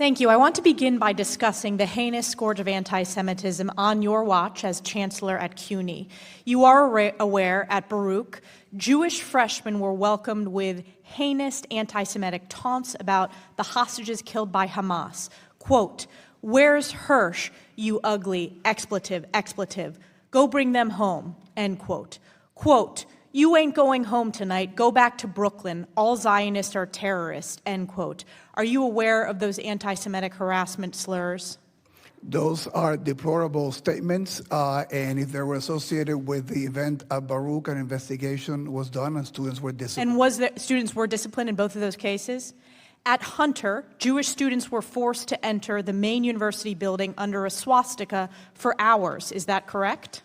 Thank you. I want to begin by discussing the heinous scourge of anti-Semitism on your watch as chancellor at CUNY. You are aware at Baruch, Jewish freshmen were welcomed with heinous anti-Semitic taunts about the hostages killed by Hamas. Quote, "Where's Hirsch, you ugly expletive, expletive? Go bring them home," end quote. Quote, "You ain't going home tonight. Go back to Brooklyn. All Zionists are terrorists," end quote. Are you aware of those anti-Semitic harassment slurs? Those are deplorable statements, and if they were associated with the event at Baruch, an investigation was done and students were disciplined. And students were disciplined in both of those cases? At Hunter, Jewish students were forced to enter the main university building under a swastika for hours. Is that correct?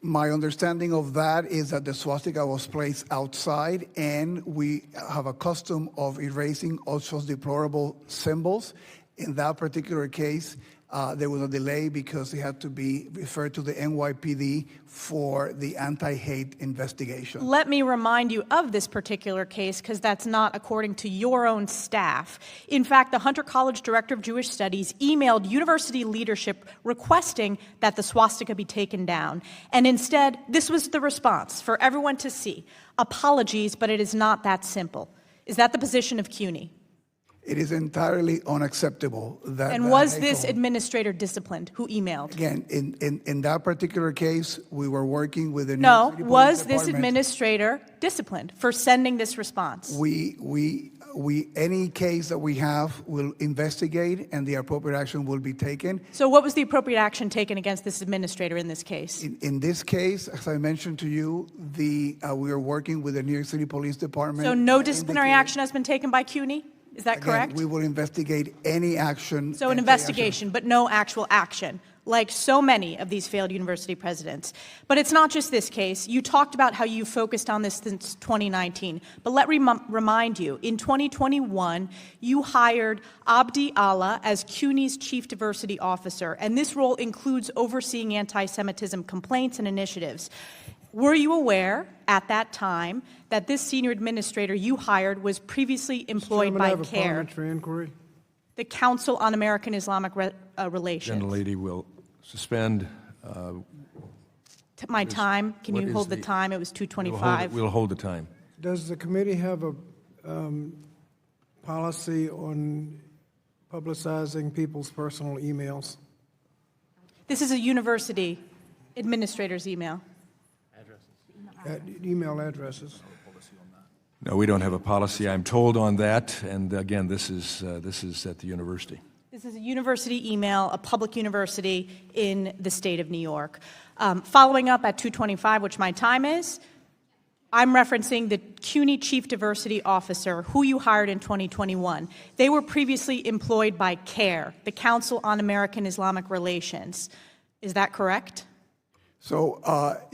My understanding of that is that the swastika was placed outside, and we have a custom of erasing all such deplorable symbols. In that particular case, there was a delay because it had to be referred to the NYPD for the anti-hate investigation. Let me remind you of this particular case because that's not according to your own staff. In fact, the Hunter College Director of Jewish Studies emailed university leadership requesting that the swastika be taken down. And instead, this was the response for everyone to see. Apologies, but it is not that simple. Is that the position of CUNY? It is entirely unacceptable that. And was this administrator disciplined who emailed? Again, in that particular case, we were working with the New No, York City Police was this Department. administrator disciplined for sending this response? Any case that we have will investigate, and the appropriate action will be taken. So what was the appropriate action taken against this administrator in this case? In this case, as I mentioned to you, we are working with the New York City Police Department. So no disciplinary action has been taken by CUNY? Is that correct? We will investigate any action. So an investigation, but no actual action, like so many of these failed university presidents. But it's not just this case. You talked about how you focused on this since 2019. But let me remind you, in 2021, you hired Abd Alla as CUNY's Chief Diversity Officer, and this role includes overseeing anti-Semitism complaints and initiatives. Were you aware at that time that this senior administrator you hired was previously employed by CAIR, the Council on American-Islamic Relations? Gentlelady will suspend. My time. Can you hold the time? It was 2:25. We'll hold the time. Does the committee have a policy on publicizing people's personal emails? This is a university administrator's email. Email addresses. No, we don't have a policy, I'm told, on that. And again, this is at the university. This is a university email, a public university in the state of New York. Following up at 2:25, which my time is, I'm referencing the CUNY Chief Diversity Officer, who you hired in 2021. They were previously employed by CAIR, the Council on American-Islamic Relations. Is that correct? So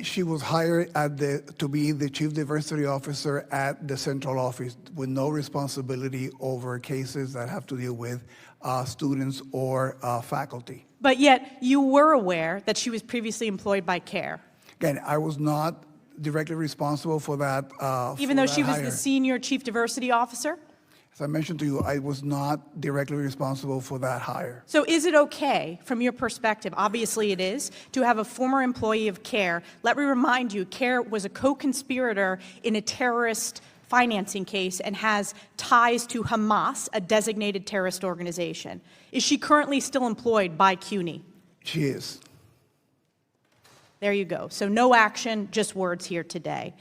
she was hired to be the Chief Diversity Officer at the central office with no responsibility over cases that have to deal with students or faculty. But yet you were aware that she was previously employed by CAIR. Again, I was not directly responsible for that. Even though she was hire. the Senior Chief Diversity Officer? As I mentioned to you, I was not directly responsible for that hire. So is it okay, from your perspective, obviously it is, to have a former employee of CAIR? Let me remind you, CAIR was a co-conspirator in a terrorist financing case and has ties to Hamas, a designated terrorist organization. Is she currently still employed by CUNY? She is. There you go. So no action, just words here today.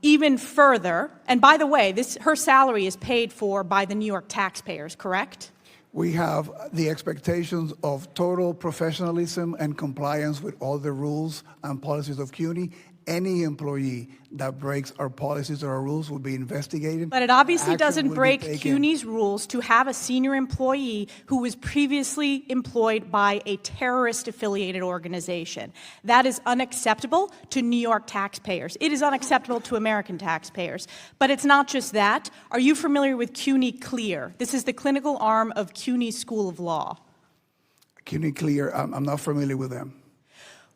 Even further, and by the way, her salary is paid for by the New York taxpayers, correct? We have the expectations of total professionalism and compliance with all the rules and policies of CUNY. Any employee that breaks our policies or our rules will be investigated. But it obviously doesn't break CUNY's rules to have a senior employee who was previously employed by a terrorist-affiliated organization. That is unacceptable to New York taxpayers. It is unacceptable to American taxpayers. But it's not just that. Are you familiar with CUNY CLEAR? This is the clinical arm of CUNY School of Law. CUNY CLEAR, I'm not familiar with them.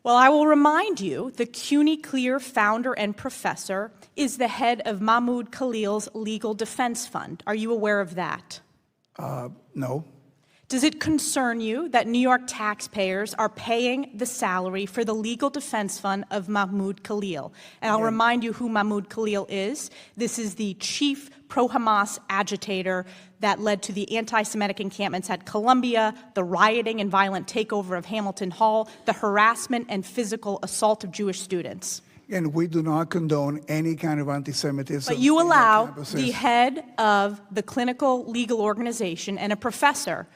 Well, I will remind you, the CUNY CLEAR founder and professor is the head of Mahmoud Khalil's Legal Defense Fund. Are you aware of that? No. Does it concern you that New York taxpayers are paying the salary for the legal defense fund of Mahmoud Khalil? And I'll remind you who Mahmoud Khalil is. This is the chief pro-Hamas agitator that led to the anti-Semitic encampments at Columbia, the rioting and violent takeover of Hamilton Hall, the harassment and physical assault of Jewish students. And we do not condone any kind of anti-Semitism. But you in our allow campuses. the head of the clinical legal organization and a professor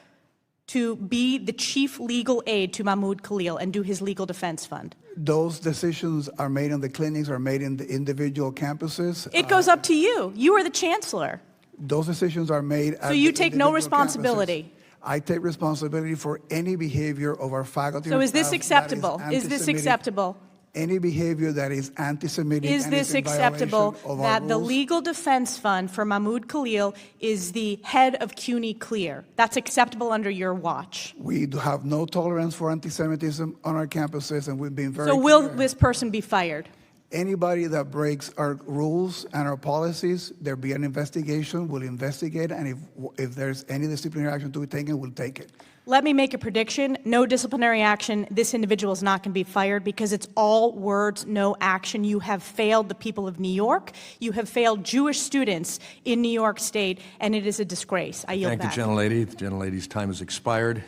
to be the chief legal aide to Mahmoud Khalil and do his legal defense fund. Those decisions are made in the clinics, are made in the individual campuses. It goes up to you. You are the chancellor. Those decisions are made at So you the take no individual responsibility. campuses. I take responsibility for any behavior of our faculty. So and is this staff acceptable? that Is this anti-Semitic. acceptable? Any behavior that is anti-Semitic Is and this in violation acceptable of our that the rules. legal defense fund for Mahmoud Khalil is the head of CUNY CLEAR? That's acceptable under your watch. We do have no tolerance for anti-Semitism on our campuses, and we've been very So will clear. this person be fired? Anybody that breaks our rules and our policies, there'll be an investigation. We'll investigate, and if there's any disciplinary action to be taken, we'll take it. Let me make a prediction. No disciplinary action. This individual is not going to be fired because it's all words, no action. You have failed the people of New York. You have failed Jewish students in New York State, and it is a disgrace. I yield Thank back. the gentlelady. The gentlelady's time has expired.